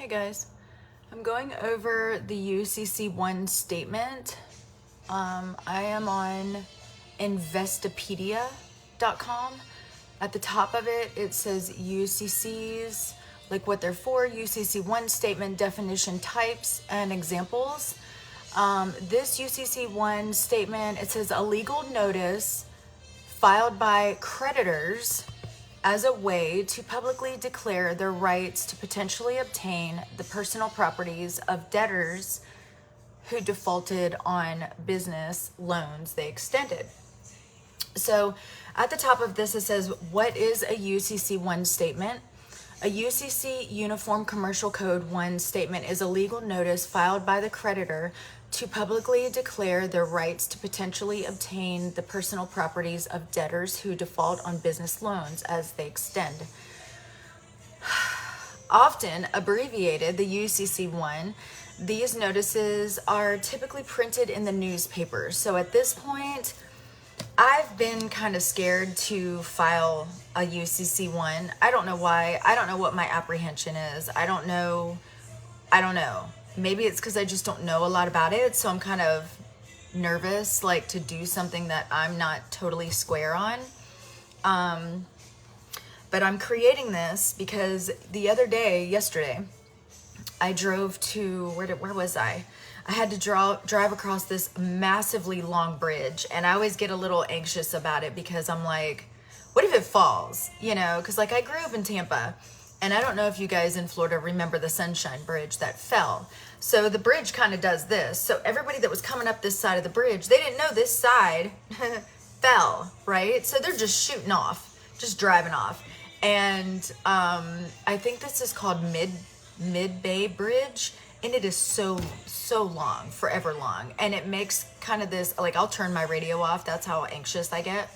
Hey guys, I'm going over the UCC1 statement. I am on Investopedia.com. At the top of it, it says UCCs, like what they're for, UCC1 statement, definition types, and examples. This UCC1 statement, it says a legal notice filed by creditors as a way to publicly declare their rights to potentially obtain the personal properties of debtors who defaulted on business loans they extended. So at the top of this, it says, what is a UCC1 statement? A UCC Uniform Commercial Code 1 statement is a legal notice filed by the creditor to publicly declare their rights to potentially obtain the personal properties of debtors who default on business loans as they extend. Often abbreviated, the UCC1, these notices are typically printed in the newspapers. So at this point, I've been kind of scared to file a UCC1. I don't know why. I don't know what my apprehension is. I don't know. Maybe it's because I just don't know a lot about it. So I'm kind of nervous, like, to do something that I'm not totally square on. But I'm creating this because the other day, yesterday, I drove to, where was I? I had to drive across this massively long bridge, and I always get a little anxious about it because I'm like, what if it falls? You know, because like I grew up in Tampa, and I don't know if you guys in Florida remember the Sunshine Bridge that fell. So the bridge kind of does this. So everybody that was coming up this side of the bridge, they didn't know this side fell, right? So they're just shooting off, just driving off. And I think this is called Mid-Bay Bridge. And it is so long, forever long. And it makes kind of this, like, I'll turn my radio off. That's how anxious I get.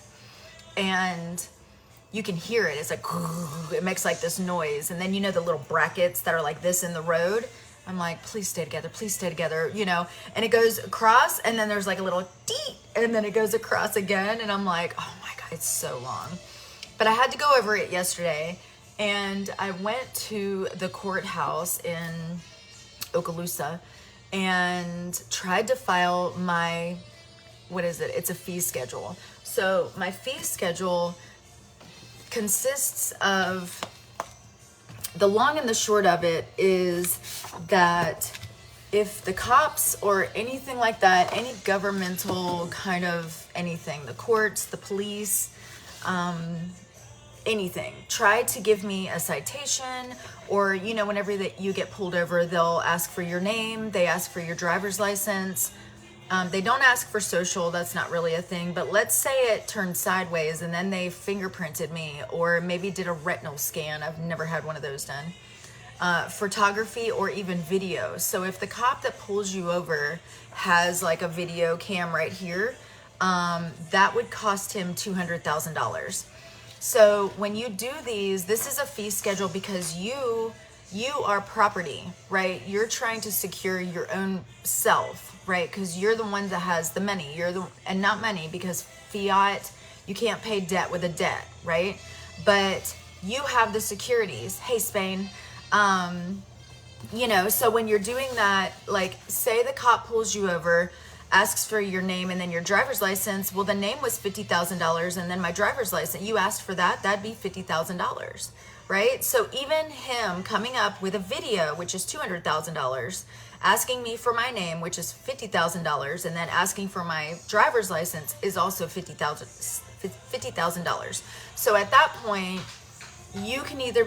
And you can hear it. It's like, it makes like this noise. And then, you know, the little brackets that are like this in the road. I'm like, please stay together, you know. And it goes across, and then there's like a little deet, and then it goes across again. And I'm like, oh my God, it's so long. But I had to go over it yesterday. And I went to the courthouse in Okaloosa and tried to file my, it's a fee schedule. So my fee schedule consists of, the long and the short of it is that if the cops or anything like that, any governmental kind of anything, the courts, the police, anything, try to give me a citation, or, you know, whenever that you get pulled over, they'll ask for your name, they ask for your driver's license. They don't ask for social, that's not really a thing, but let's say it turned sideways and then they fingerprinted me, or maybe did a retinal scan. I've never had one of those done. Photography or even video. So if the cop that pulls you over has like a video cam right here, that would cost him $200,000. So when you do these, this is a fee schedule because you are property, right? You're trying to secure your own self, right? Because you're the one that has the money. And not money, because fiat, you can't pay debt with a debt, right? But you have the securities. Hey, Spain. You know, so when you're doing that, like, say the cop pulls you over, asks for your name and then your driver's license. Well, the name was $50,000, and then my driver's license, you asked for that, that'd be $50,000, right? So even him coming up with a video, which is $200,000, asking me for my name, which is $50,000, and then asking for my driver's license is also $50,000. So at that point, you can either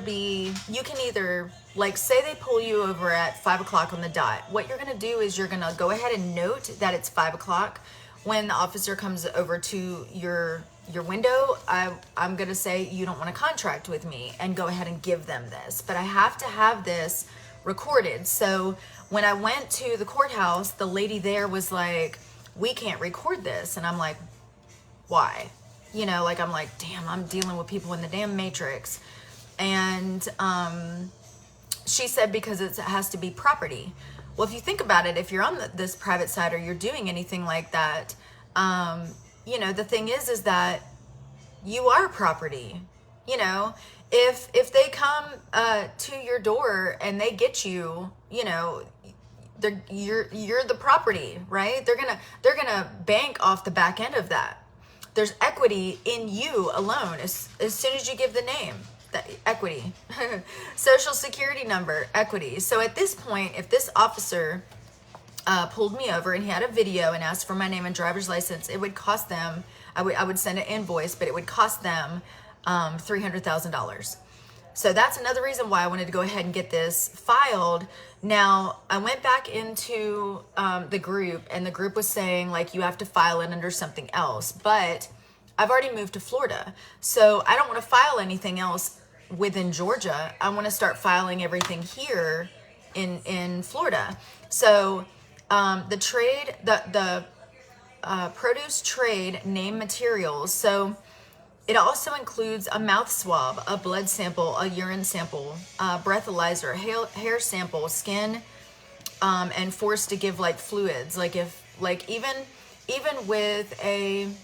like, say they pull you over at 5 o'clock on the dot. What you're gonna do is you're gonna go ahead and note that it's 5 o'clock. When the officer comes over to your window, I'm gonna say you don't want to contract with me, and go ahead and give them this. But I have to have this recorded. So when I went to the courthouse, the lady there was like, we can't record this. And I'm like, why? You know, like, I'm like, damn, I'm dealing with people in the damn Matrix. And she said because it has to be property. Well, if you think about it, if you're on this private side or you're doing anything like that, you know, the thing is that you are property. You know, if they come to your door and they get you, you know, you're the property, right? They're gonna bank off the back end of that. There's equity in you alone as soon as you give the name. That equity. Social security number, equity. So at this point, if this officer pulled me over and he had a video and asked for my name and driver's license, it would cost them, I would send an invoice, but it would cost them $300,000. So that's another reason why I wanted to go ahead and get this filed. Now, I went back into the group, and the group was saying, like, you have to file it under something else. But I've already moved to Florida, so I don't want to file anything else within Georgia. I want to start filing everything here in Florida. So the produce trade name materials. So it also includes a mouth swab, a blood sample, a urine sample, breathalyzer, hair sample, skin, and forced to give like fluids. Like even with an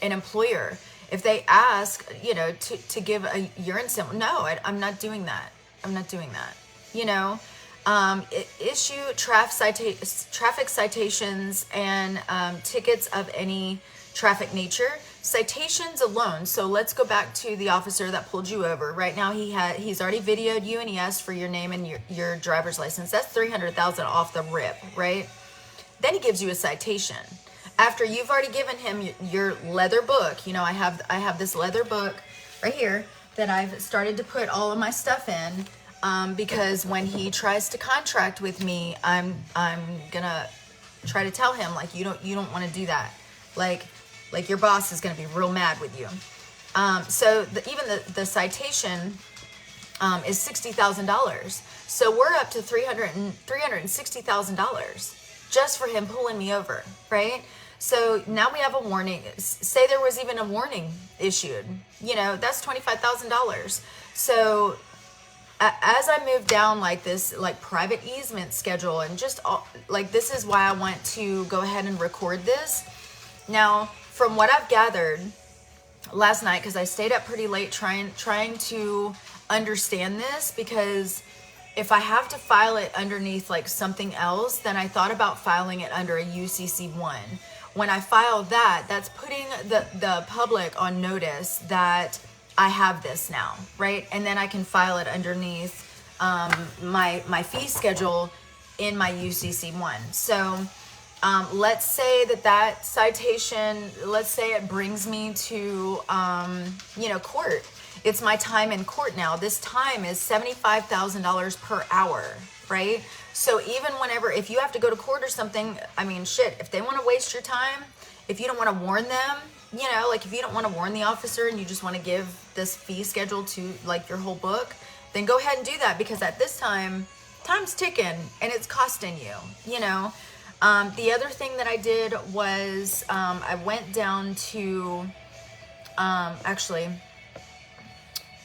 employer, if they ask, you know, to give a urine sample, no, I'm not doing that. I'm not doing that. You know, issue traffic citations and tickets of any traffic nature. Citations alone. So let's go back to the officer that pulled you over. Right now he's already videoed you and he asked for your name and your driver's license. That's $300,000 off the rip, right? Then he gives you a citation. After you've already given him your leather book, you know, I have this leather book right here that I've started to put all of my stuff in, because when he tries to contract with me, I'm gonna try to tell him, like, you don't want to do that. Like your boss is going to be real mad with you. So even the citation is $60,000. So we're up to $360,000 just for him pulling me over, right? So now we have a warning. Say there was even a warning issued, you know, that's $25,000. So as I move down like this, like private easement schedule, and just like, this is why I want to go ahead and record this. Now, from what I've gathered last night, because I stayed up pretty late trying to understand this, because if I have to file it underneath like something else, then I thought about filing it under a UCC1. When I file that, that's putting the public on notice that I have this now, right? And then I can file it underneath my fee schedule in my UCC1. So let's say that citation, let's say it brings me to, you know, court. It's my time in court now. This time is $75,000 per hour, right? So even if you have to go to court or something, I mean, shit, if they want to waste your time, if you don't want to warn them, you know, like if you don't want to warn the officer and you just want to give this fee schedule to like your whole book, then go ahead and do that, because at this time, time's ticking and it's costing you, you know. The other thing that I did was I went down to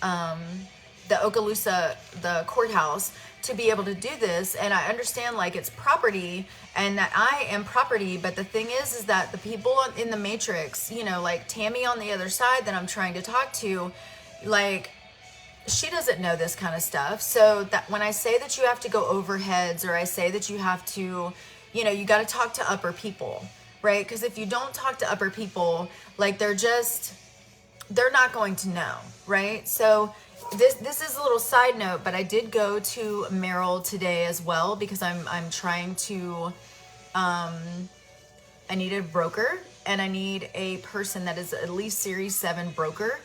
the Okaloosa, the courthouse, to be able to do this. And I understand like it's property and that I am property, but the thing is that the people in the matrix, you know, like Tammy on the other side that I'm trying to talk to, like, she doesn't know this kind of stuff. So that when I say that you have to go overheads, or I say that you have to, you know, you got to talk to upper people, right? Because if you don't talk to upper people, like they're not going to know, right? So this is a little side note, but I did go to Merrill today as well, because I'm trying to, I need a broker, and I need a person that is at least Series 7 broker.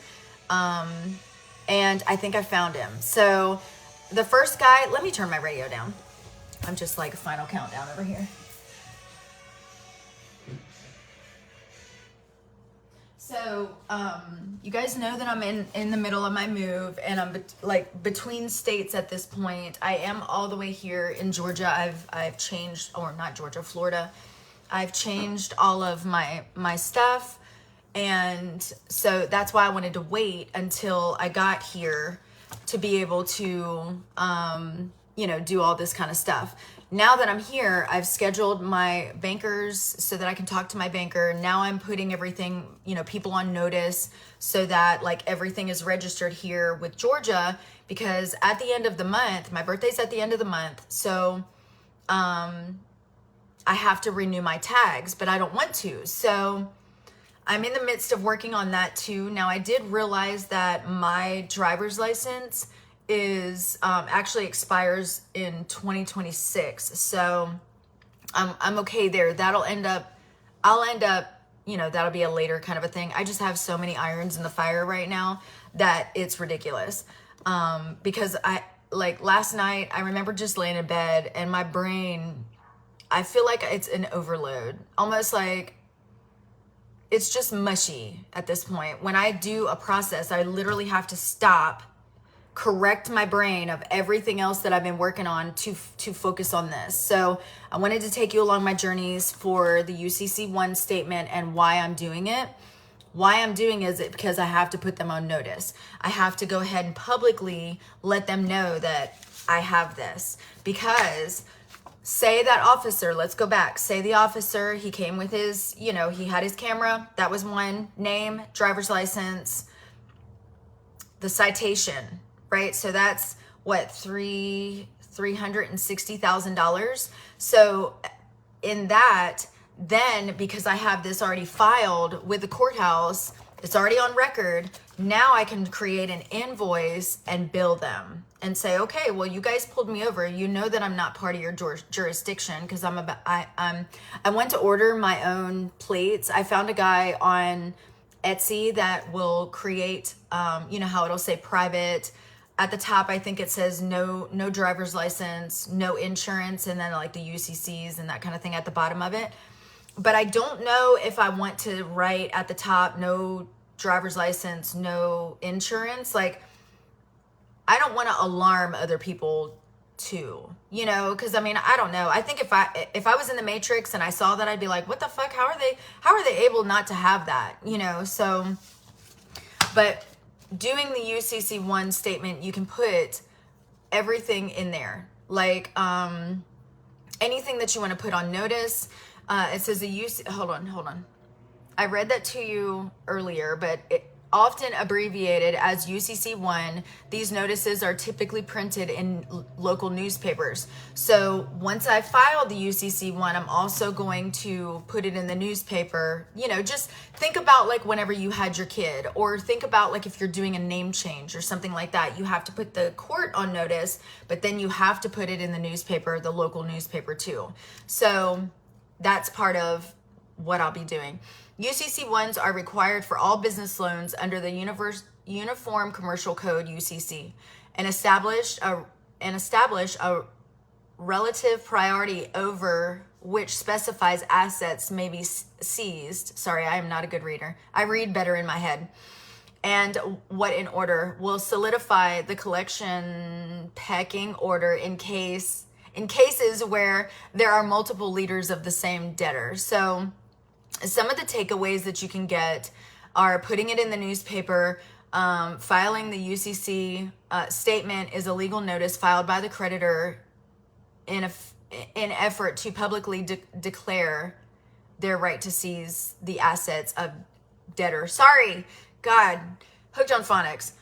And I think I found him. So the first guy, let me turn my radio down. I'm just like a final countdown over here. So, you guys know that I'm in the middle of my move, and I'm between states at this point. I am all the way here in Georgia. I've changed, or not Georgia, Florida. I've changed all of my stuff. And so that's why I wanted to wait until I got here to be able to, you know, do all this kind of stuff. Now that I'm here, I've scheduled my bankers so that I can talk to my banker. Now I'm putting everything, you know, people on notice so that like everything is registered here with Georgia, because at the end of the month, my birthday's at the end of the month. So, I have to renew my tags, but I don't want to. So I'm in the midst of working on that too. Now I did realize that my driver's license is actually expires in 2026. So I'm okay there. I'll end up, you know, that'll be a later kind of a thing. I just have so many irons in the fire right now that it's ridiculous. Because like last night, I remember just laying in bed and my brain, I feel like it's an overload, almost like it's just mushy at this point. When I do a process, I literally have to stop, correct my brain of everything else that I've been working on to focus on this. So I wanted to take you along my journeys for the UCC1 statement and why I'm doing it. Why I'm doing it is because I have to put them on notice. I have to go ahead and publicly let them know that I have this, because say that officer, let's go back. Say the officer, he came with his, you know, he had his camera. That was one name, driver's license, the citation, right? So that's what, $360,000. So in that, then because I have this already filed with the courthouse, it's already on record. Now I can create an invoice and bill them and say, okay, well, you guys pulled me over. You know that I'm not part of your jurisdiction, because I went to order my own plates. I found a guy on Etsy that will create, you know how it'll say private at the top. I think it says no driver's license, no insurance, and then like the UCCs and that kind of thing at the bottom of it. But I don't know if I want to write at the top, no driver's license, no insurance. Like, I don't want to alarm other people too, you know, because I mean, I don't know. I think if I was in the Matrix and I saw that, I'd be like, what the fuck? How are they able not to have that, you know? So, but doing the UCC1 statement, you can put everything in there, like anything that you want to put on notice. It says hold on. I read that to you earlier, but often abbreviated as UCC1, these notices are typically printed in local newspapers. So once I file the UCC1, I'm also going to put it in the newspaper. You know, just think about like whenever you had your kid, or think about like if you're doing a name change or something like that, you have to put the court on notice, but then you have to put it in the newspaper, the local newspaper too. So that's part of what I'll be doing. UCC1s are required for all business loans under the Uniform Commercial Code, UCC, and establish a relative priority over which specifies assets may be seized. Sorry, I am not a good reader. I read better in my head. And what in order will solidify the collection pecking order in cases where there are multiple leaders of the same debtor. So some of the takeaways that you can get are putting it in the newspaper, filing the UCC statement is a legal notice filed by the creditor in effort to publicly declare their right to seize the assets of debtor. Sorry, God, hooked on phonics.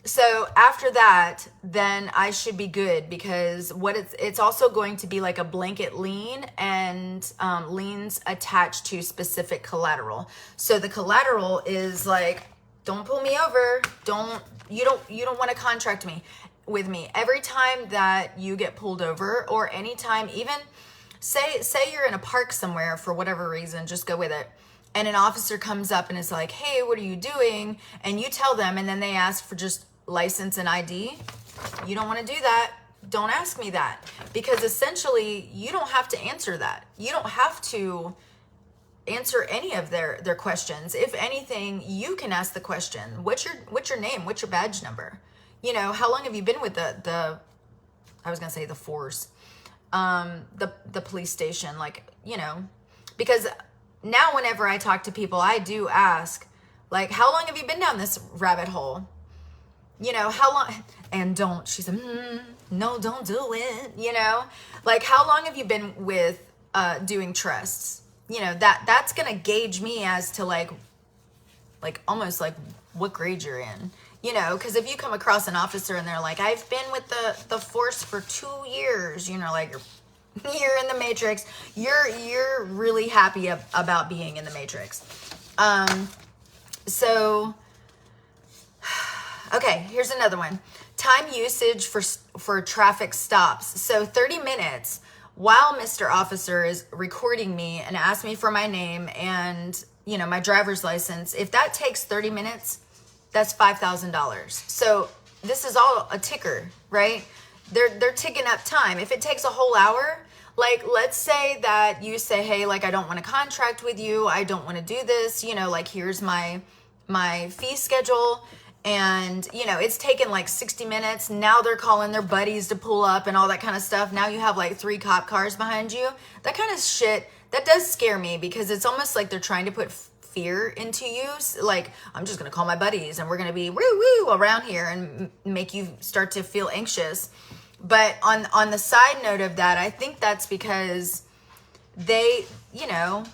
So after that, then I should be good, because what it's also going to be like a blanket lien, and liens attached to specific collateral. So the collateral is like, don't pull me over. You don't want to contract with me. Every time that you get pulled over, or anytime, even say you're in a park somewhere for whatever reason, just go with it. And an officer comes up and is like, hey, what are you doing? And you tell them, and then they ask for just license and ID. You don't want to do that. Don't ask me that. Because essentially, you don't have to answer that. You don't have to answer any of their questions. If anything, you can ask the question, what's your name? What's your badge number? You know, how long have you been with the force, the police station? Like, you know, because now whenever I talk to people, I do ask, like, how long have you been down this rabbit hole? You know, how long? And she said, no, don't do it. You know, like, how long have you been with doing trusts? You know, that's going to gauge me as to like like almost like what grade you're in, you know, because if you come across an officer and they're like, I've been with the force for 2 years, you know, like you're in the matrix, you're really happy about being in the matrix. So okay, here's another one. Time usage for traffic stops. So 30 minutes while Mr. Officer is recording me and asks me for my name and, you know, my driver's license. If that takes 30 minutes, that's $5,000. So this is all a ticker, right? They're ticking up time. If it takes a whole hour, like let's say that you say, hey, like I don't want to contract with you. I don't want to do this. You know, like here's my fee schedule. And, you know, it's taken like 60 minutes. Now they're calling their buddies to pull up and all that kind of stuff. Now you have like 3 cop cars behind you. That kind of shit, that does scare me because it's almost like they're trying to put fear into you. Like, I'm just going to call my buddies and we're going to be woo-woo around here and make you start to feel anxious. But on the side note of that, I think that's because they, you know,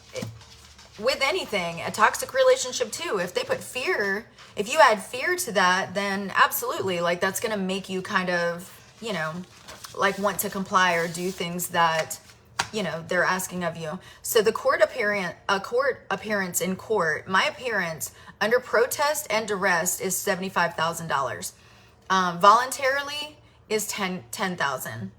with anything, a toxic relationship too, if they put fear, if you add fear to that, then absolutely, like that's going to make you kind of, you know, like want to comply or do things that, you know, they're asking of you. So the court appearance in court, my appearance under protest and duress is $75,000. Voluntarily is $10,000.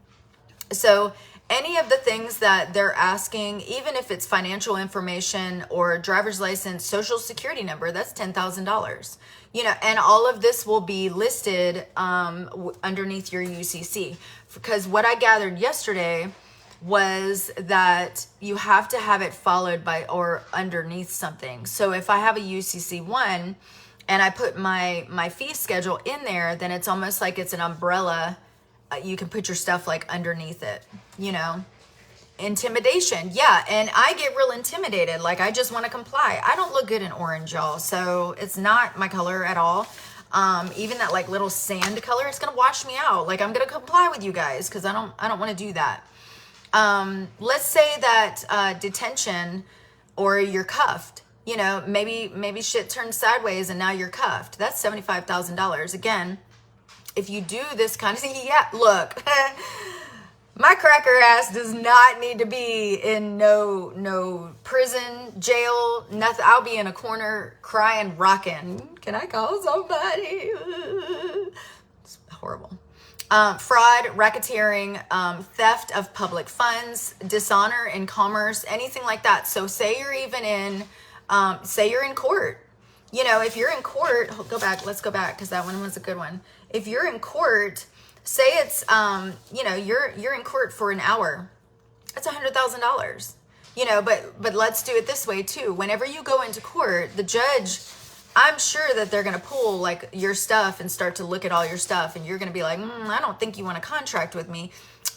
So any of the things that they're asking, even if it's financial information or driver's license, social security number, that's $10,000. You know, and all of this will be listed underneath your UCC. Because what I gathered yesterday was that you have to have it followed by or underneath something. So if I have a UCC1 and I put my fee schedule in there, then it's almost like it's an umbrella. You can put your stuff like underneath it, you know. Intimidation, yeah, and I get real intimidated. Like I just want to comply. I don't look good in orange, y'all, so it's not my color at all. Even that like little sand color, it's gonna wash me out. Like I'm gonna comply with you guys because I don't want to do that. Let's say that detention or you're cuffed. You know, maybe shit turned sideways and now you're cuffed. That's $75,000 again. If you do this kind of thing, yeah, look, my cracker ass does not need to be in no prison, jail, nothing. I'll be in a corner crying, rocking. Can I call somebody? It's horrible. Fraud, racketeering, theft of public funds, dishonor in commerce, anything like that. So say you're even in, say you're in court. You know, if you're in court, let's go back because that one was a good one. If you're in court, say it's, you know, you're in court for an hour. That's $100,000. You know, but let's do it this way too. Whenever you go into court, the judge, I'm sure that they're going to pull like your stuff and start to look at all your stuff. And you're going to be like, I don't think you want to contract with me.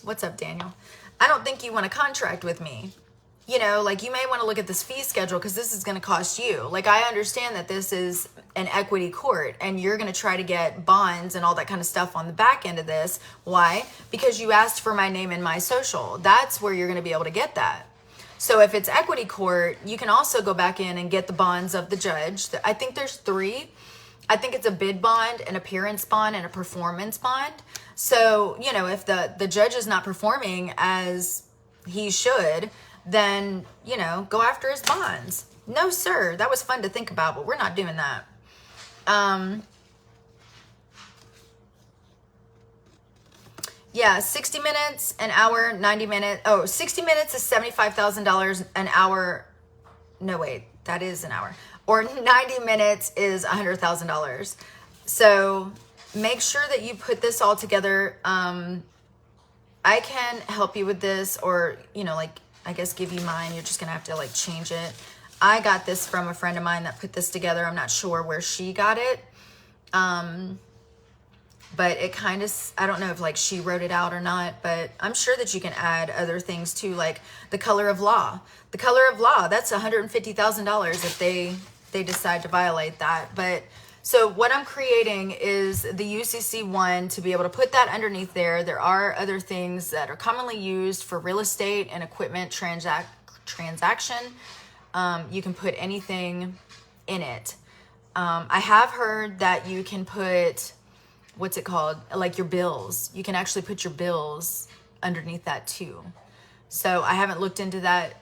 What's up, Daniel? I don't think you want to contract with me. You know, like you may want to look at this fee schedule because this is going to cost you. Like I understand that this is an equity court and you're going to try to get bonds and all that kind of stuff on the back end of this. Why? Because you asked for my name and my social. That's where you're going to be able to get that. So if it's equity court, you can also go back in and get the bonds of the judge. I think there's 3. I think it's a bid bond, an appearance bond, and a performance bond. So, you know, if the judge is not performing as he should, then, you know, go after his bonds. No, sir. That was fun to think about, but we're not doing that. Yeah, 60 minutes, an hour, 90 minutes. Oh, 60 minutes is $75,000 an hour. No, wait, that is an hour. Or 90 minutes is $100,000. So make sure that you put this all together. I can help you with this or, you know, like, I guess give you mine. You're just going to have to like change it. I got this from a friend of mine that put this together. I'm not sure where she got it. But it kind of, I don't know if like she wrote it out or not, but I'm sure that you can add other things too, like the color of law. The color of law, that's $150,000 if they decide to violate that. But so what I'm creating is the UCC1 to be able to put that underneath there. There are other things that are commonly used for real estate and equipment transaction. You can put anything in it. I have heard that you can put, what's it called? Like your bills. You can actually put your bills underneath that too. So I haven't looked into that,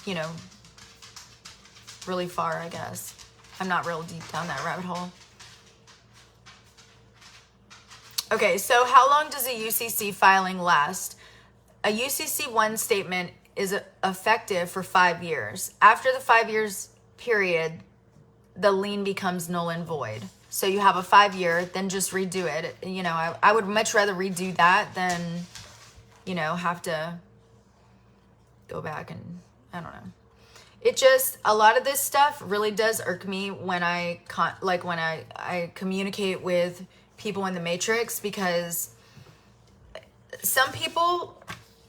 you know, really far, I guess. I'm not real deep down that rabbit hole. Okay, so how long does a UCC filing last? A UCC1 statement is effective for 5 years. After the 5 years period, the lien becomes null and void. So you have a 5 year, then just redo it. You know, I would much rather redo that than, you know, have to go back and, I don't know. It just, a lot of this stuff really does irk me when I communicate with people in the Matrix, because some people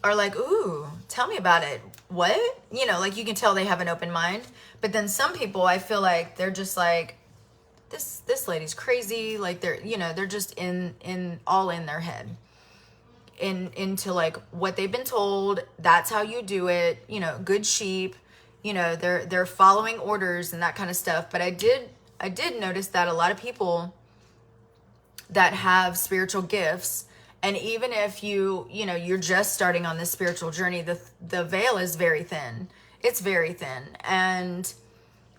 are like, ooh, tell me about it. What? You know, like you can tell they have an open mind. But then some people, I feel like they're just like, this lady's crazy. Like they're, you know, they're just all in their head. Into like what they've been told. That's how you do it. You know, good sheep. You know, they're following orders and that kind of stuff. But I did notice that a lot of people that have spiritual gifts, and even if you know, you're just starting on this spiritual journey, the veil is very thin. It's very thin. And,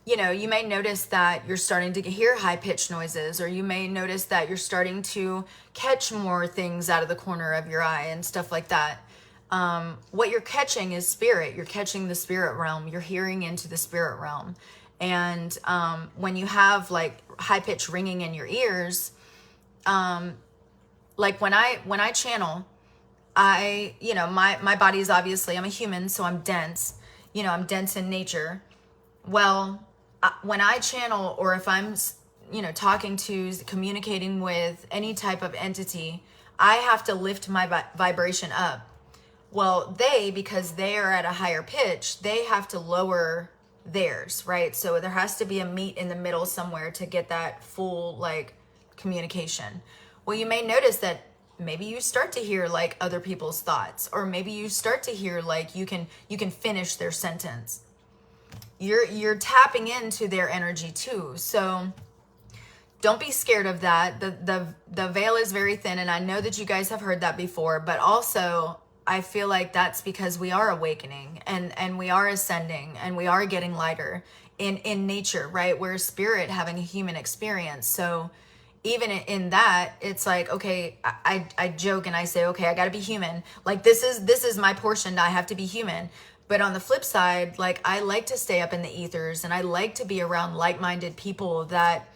you know, you may notice that you're starting to hear high-pitched noises, or you may notice that you're starting to catch more things out of the corner of your eye and stuff like that. What you're catching is spirit. You're catching the spirit realm. You're hearing into the spirit realm. And when you have like high-pitched ringing in your ears, like when I channel, you know, my body is obviously, I'm a human, so I'm dense. You know, I'm dense in nature. Well, when I channel, or if I'm, you know, communicating with any type of entity, I have to lift my vibration up. Well, because they are at a higher pitch, they have to lower theirs, right? So there has to be a meet in the middle somewhere to get that full, like, communication. Well, you may notice that maybe you start to hear like other people's thoughts, or maybe you start to hear like you can finish their sentence. You're tapping into their energy too. So don't be scared of that. The veil is very thin, and I know that you guys have heard that before, but also I feel like that's because we are awakening and we are ascending and we are getting lighter in nature, right? We're a spirit having a human experience. So even in that, it's like, okay, I joke and I say, okay, I got to be human. Like this is my portion. I have to be human. But on the flip side, like I like to stay up in the ethers, and I like to be around like-minded people that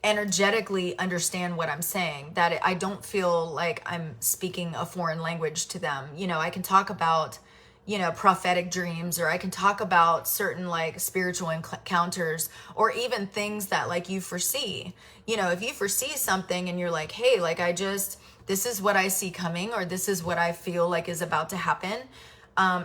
energetically understand what I'm saying, that I don't feel like I'm speaking a foreign language to them. You know, I can talk about, you know, prophetic dreams, or I can talk about certain like spiritual encounters, or even things that like you foresee. You know, if you foresee something and you're like, hey, like this is what I see coming, or this is what I feel like is about to happen.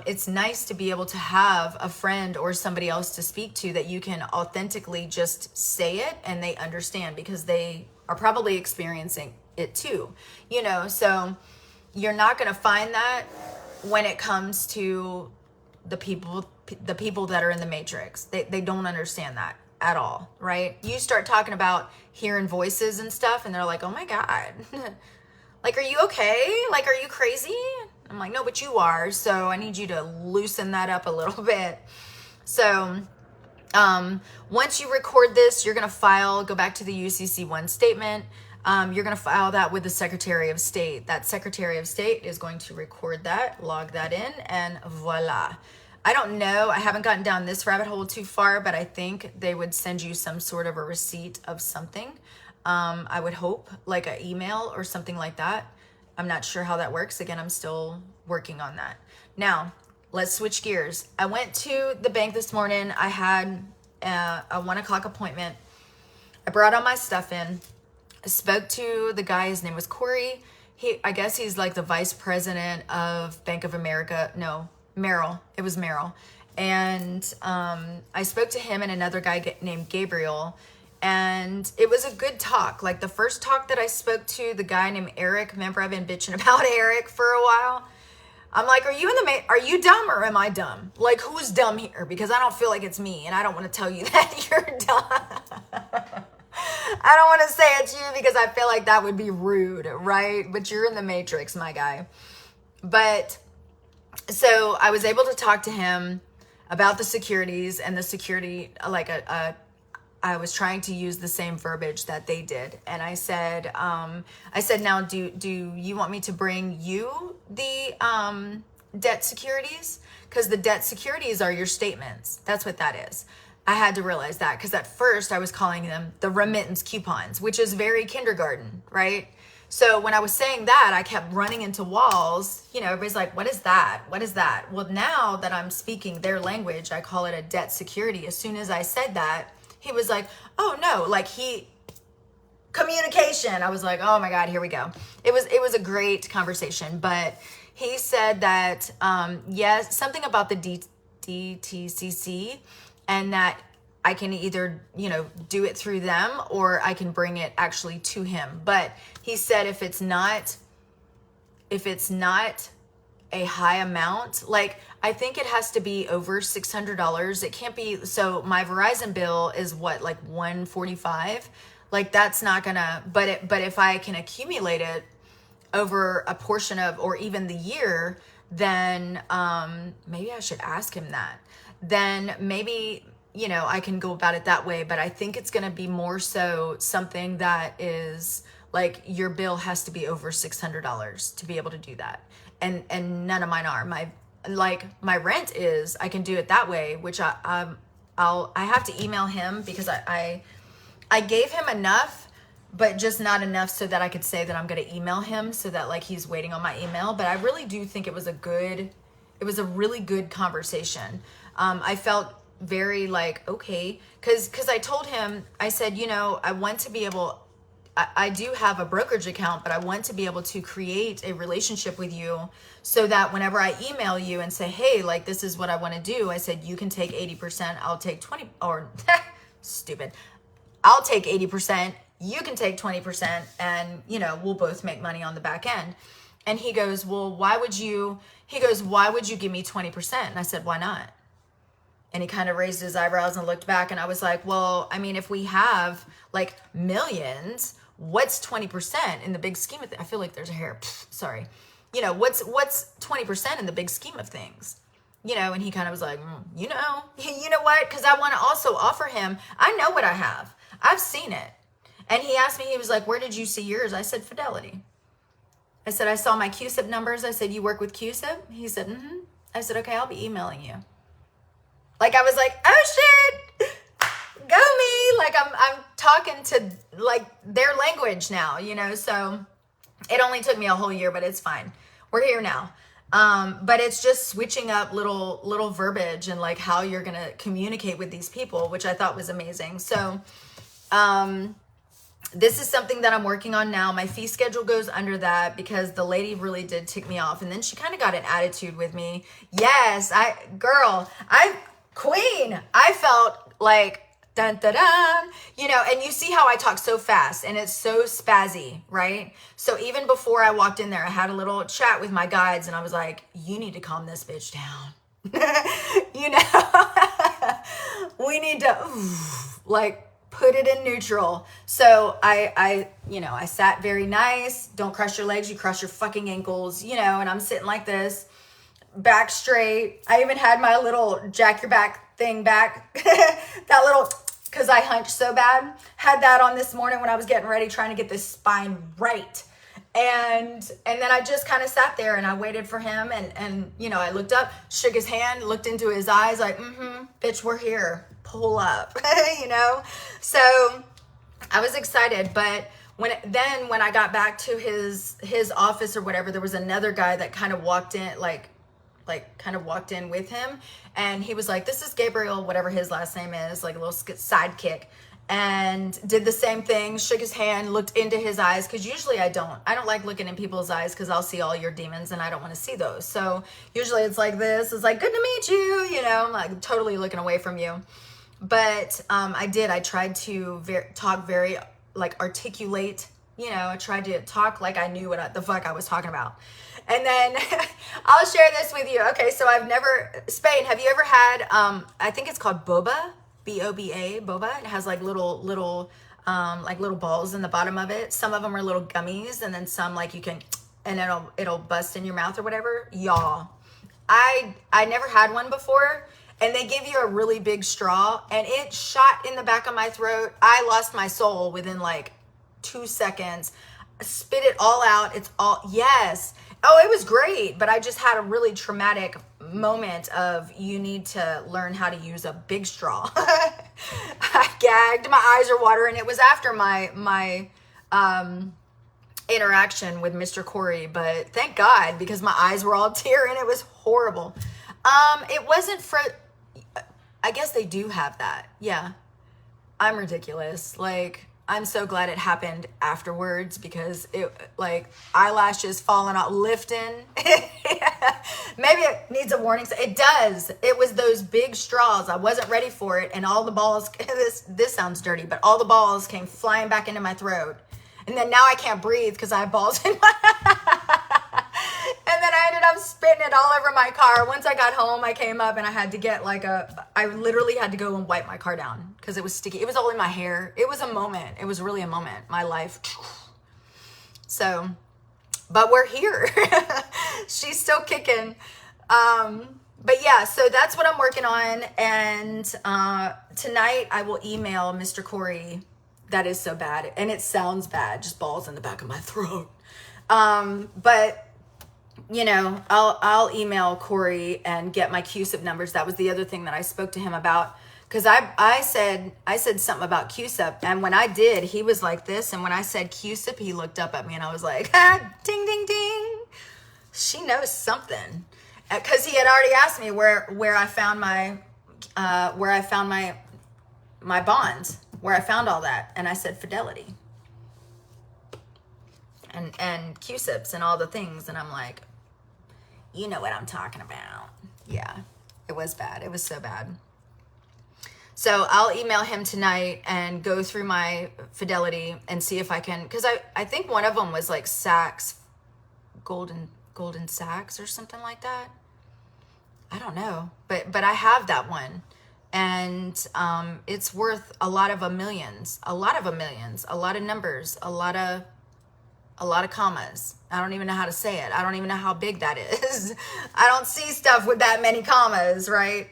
It's nice to be able to have a friend or somebody else to speak to that you can authentically just say it and they understand, because they are probably experiencing it too, you know. So you're not going to find that when it comes to the people that are in the Matrix. They don't understand that at all, right? You start talking about hearing voices and stuff, and they're like, oh my God, like, are you okay? Like, are you crazy? I'm like, no, but you are. So I need you to loosen that up a little bit. So once you record this, you're going to go back to the UCC1 statement. You're going to file that with the Secretary of State. That Secretary of State is going to record that, log that in, and voila. I don't know. I haven't gotten down this rabbit hole too far, but I think they would send you some sort of a receipt of something. I would hope, like an email or something like that. I'm not sure how that works. Again, I'm still working on that. Now, let's switch gears. I went to the bank this morning. I had a 1 o'clock appointment. I brought all my stuff in. I spoke to the guy. His name was Corey. I guess he's like the vice president of Bank of America. No, Merrill. It was Merrill. And I spoke to him and another guy named Gabriel. And it was a good talk. Like the first talk that I spoke to, the guy named Eric, remember I've been bitching about Eric for a while. I'm like, are you dumb or am I dumb? Like, who's dumb here? Because I don't feel like it's me, and I don't want to tell you that you're dumb. I don't want to say it's you because I feel like that would be rude, right? But you're in the matrix, my guy. But so I was able to talk to him about the securities and the security, like I was trying to use the same verbiage that they did. And I said, now do you want me to bring you the debt securities? Because the debt securities are your statements. That's what that is. I had to realize that because at first I was calling them the remittance coupons, which is very kindergarten, right? So when I was saying that, I kept running into walls. You know, everybody's like, what is that? What is that? Well, now that I'm speaking their language, I call it a debt security. As soon as I said that, he was like, oh no, like communication. I was like, oh my God, here we go. It was a great conversation, but he said that, yes, something about the DTCC, and that I can either, do it through them or I can bring it actually to him. But he said if it's not a high amount, like I think it has to be over $600. It can't be. So my Verizon bill is what, like $145. Like that's not gonna. But if I can accumulate it over a portion of, or even the year, then maybe I should ask him that. Then maybe, I can go about it that way. But I think it's going to be more so something that is like your bill has to be over $600 to be able to do that. And none of mine are. My rent is, I can do it that way, which I have to email him because I gave him enough, but just not enough so that I could say that I'm going to email him so that like he's waiting on my email. But I really do think it was a really good conversation. I felt very like, okay, because I told him, I said, I want to be able, I do have a brokerage account, but I want to be able to create a relationship with you so that whenever I email you and say, hey, like this is what I want to do, I said, you can take 80%, I'll take 20, or stupid. I'll take 80%, you can take 20%, and we'll both make money on the back end. And he goes, well, why would you give me 20%? And I said, why not? And he kind of raised his eyebrows and looked back, and I was like, well, I mean, if we have like millions, what's 20% in the big scheme of things? I feel like there's a hair. Sorry. What's 20% in the big scheme of things? And he kind of was like, you know what? Because I want to also offer him, I know what I have. I've seen it. And he asked me, he was like, where did you see yours? I said, Fidelity. I said, I saw my Cusip numbers. I said, you work with Cusip? He said, mm-hmm. I said, okay, I'll be emailing you. Like, I was like, oh shit, go me. Like I'm talking to like their language now, so it only took me a whole year, but it's fine. We're here now. But it's just switching up little verbiage and like how you're going to communicate with these people, which I thought was amazing. So, this is something that I'm working on now. My fee schedule goes under that because the lady really did tick me off. And then she kind of got an attitude with me. Yes, queen. I felt like, dun, dun, dun, and you see how I talk so fast and it's so spazzy, right? So even before I walked in there, I had a little chat with my guides and I was like, you need to calm this bitch down. We need to put it in neutral. So I sat very nice. Don't crush your legs. You crush your fucking ankles, and I'm sitting like this, back straight. I even had my little jack your back thing back, that little, because I hunched so bad, had that on this morning when I was getting ready, trying to get this spine right. And then I just kind of sat there and I waited for him and I looked up, shook his hand, looked into his eyes like, bitch, we're here, pull up, So I was excited, but when I got back to his office or whatever, there was another guy that kind of walked in, walked in with him, and he was like, this is Gabriel, whatever his last name is, like a little sidekick, and did the same thing, shook his hand, looked into his eyes, because usually I don't like looking in people's eyes because I'll see all your demons and I don't want to see those. So usually it's like this, it's like, good to meet you, I'm like totally looking away from you. But I tried to talk very articulate you know, I tried to talk like I knew what the fuck I was talking about. And then I'll share this with you. Okay, so Spain, have you ever had, I think it's called Boba, B-O-B-A, Boba. It has like little balls in the bottom of it. Some of them are little gummies, and then some like you can, and it'll bust in your mouth or whatever. Y'all, I never had one before, and they give you a really big straw, and it shot in the back of my throat. I lost my soul within like 2 seconds. Spit it all out. Yes. Oh, it was great, but I just had a really traumatic moment of you need to learn how to use a big straw. I gagged, my eyes are watering. It was after my interaction with Mr. Corey, but thank God, because my eyes were all tearing. It was horrible. It wasn't for, I guess they do have that. Yeah. I'm ridiculous. Like, I'm so glad it happened afterwards, because it, like, eyelashes falling out, lifting. Maybe it needs a warning. It does. It was those big straws. I wasn't ready for it. And all the balls, this sounds dirty, but all the balls came flying back into my throat. And then now I can't breathe because I have balls in my And then I ended up spitting it all over my car. Once I got home, I came up and I had to get I literally had to go and wipe my car down because it was sticky. It was all in my hair. It was a moment. It was really a moment. My life. So, but we're here. She's still kicking. But yeah, so that's what I'm working on. And tonight I will email Mr. Corey. That is so bad. And it sounds bad. Just balls in the back of my throat. But you know, I'll email Corey and get my Cusip numbers. That was the other thing that I spoke to him about, because I said something about Cusip, and when I did, he was like this, and when I said Cusip, he looked up at me, and I was like, ding ding ding, she knows something, because he had already asked me where I found my my bonds, where I found all that, and I said Fidelity and Cusips and all the things, and I'm like, you know what I'm talking about. Yeah, it was bad. It was so bad. So I'll email him tonight and go through my Fidelity and see if I can, because I think one of them was like Saks, Golden Saks or something like that. I don't know, but I have that one, and it's worth a lot of millions, a lot of numbers, a lot of commas. I don't even know how to say it. I don't even know how big that is. I don't see stuff with that many commas, right?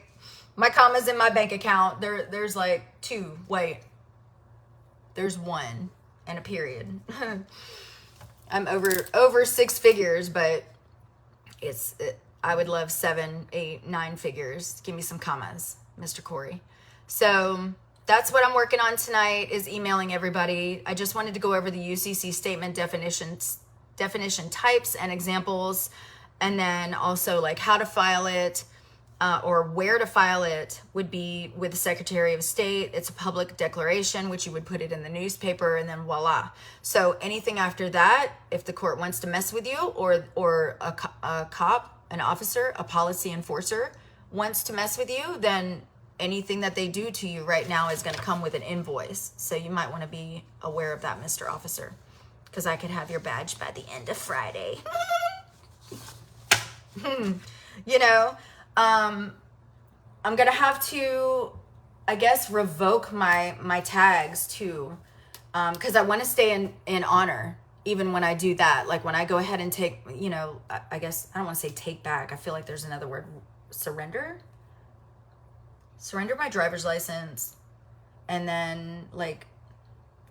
My commas in my bank account, there's like 2. Wait. There's 1 and a period. I'm over 6 figures, but I would love 7, 8, 9 figures. Give me some commas, Mr. Corey. So that's what I'm working on tonight, is emailing everybody. I just wanted to go over the UCC statement definition types and examples, and then also like how to file it, or where to file it would be with the Secretary of State. It's a public declaration, which you would put it in the newspaper, and then voila. So anything after that, if the court wants to mess with you, or a cop, an officer, a policy enforcer wants to mess with you, then anything that they do to you right now is going to come with an invoice. So you might want to be aware of that, Mr. Officer, because I could have your badge by the end of Friday. You know, I'm going to have to, I guess, revoke my tags too, because I want to stay in honor even when I do that. Like when I go ahead and take, you know, I guess, I don't want to say take back. I feel like there's another word, surrender my driver's license, and then, like,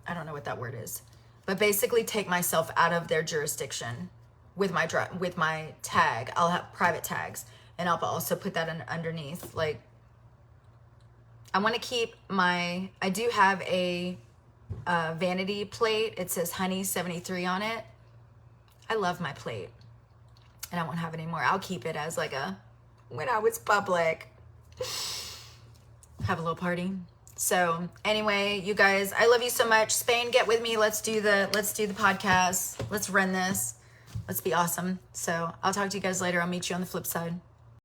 I don't know what that word is, but basically take myself out of their jurisdiction with my tag. I'll have private tags, and I'll also put that underneath. Like, I want to keep I do have a vanity plate. It says Honey73 on it. I love my plate, and I won't have it anymore. I'll keep it as like when I was public. Have a little party. So anyway, you guys, I love you so much. Spain, get with me. Let's do the podcast. Let's run this. Let's be awesome. So I'll talk to you guys later. I'll meet you on the flip side.